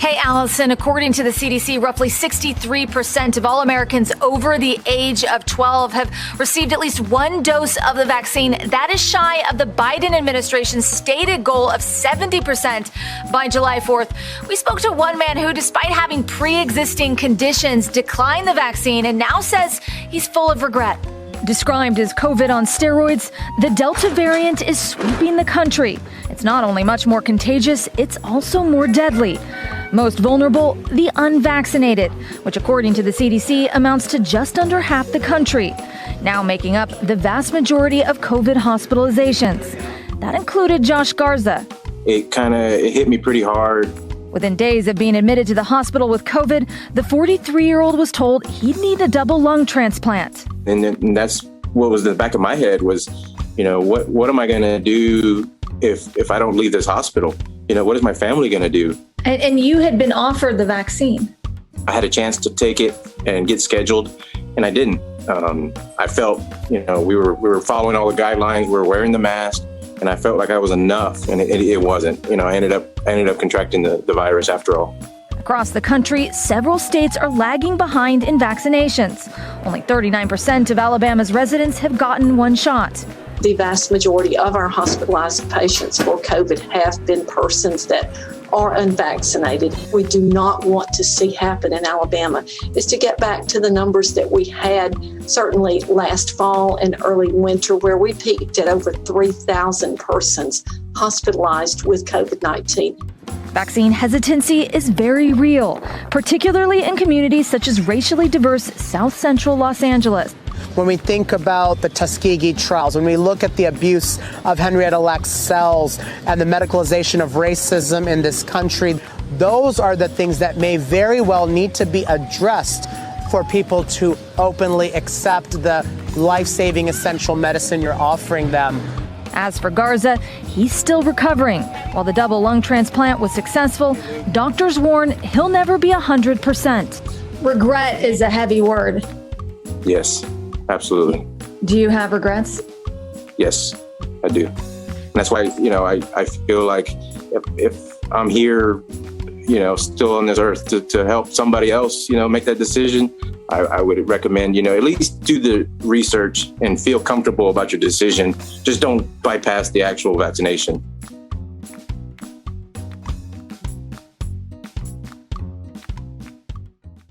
Hey, Allison, according to the CDC, roughly 63% of all Americans over the age of 12 have received at least one dose of the vaccine. That is shy of the Biden administration's stated goal of 70% by July 4th. We spoke to one man who, despite having pre-existing conditions, declined the vaccine and now says he's full of regret. Described as COVID on steroids, the Delta variant is sweeping the country. It's not only much more contagious, it's also more deadly. Most vulnerable, the unvaccinated, which according to the CDC amounts to just under half the country, now making up the vast majority of COVID hospitalizations. That included Josh Garza. It hit me pretty hard. Within days of being admitted to the hospital with COVID, the 43-year-old was told he'd need a double lung transplant. And that's what was in the back of my head was, what am I going to do if I don't leave this hospital? What is my family going to do? And you had been offered the vaccine. I had a chance to take it and get scheduled, and I didn't. I felt, we were following all the guidelines. We were wearing the mask, and I felt like I was enough, and it wasn't. I ended up contracting the virus after all. Across the country, several states are lagging behind in vaccinations. Only 39% of Alabama's residents have gotten one shot. The vast majority of our hospitalized patients for COVID have been persons that are unvaccinated. We do not want to see happen in Alabama is to get back to the numbers that we had certainly last fall and early winter, where we peaked at over 3,000 persons hospitalized with COVID-19. Vaccine hesitancy is very real, particularly in communities such as racially diverse South Central Los Angeles. When we think about the Tuskegee trials, when we look at the abuse of Henrietta Lacks cells and the medicalization of racism in this country, those are the things that may very well need to be addressed for people to openly accept the life-saving essential medicine you're offering them. As for Garza, he's still recovering. While the double lung transplant was successful, doctors warn he'll never be 100%. Regret is a heavy word. Yes, absolutely. Do you have regrets? Yes, I do. And that's why, I feel like if I'm here, still on this earth to help somebody else, make that decision, I would recommend, at least do the research and feel comfortable about your decision. Just don't bypass the actual vaccination.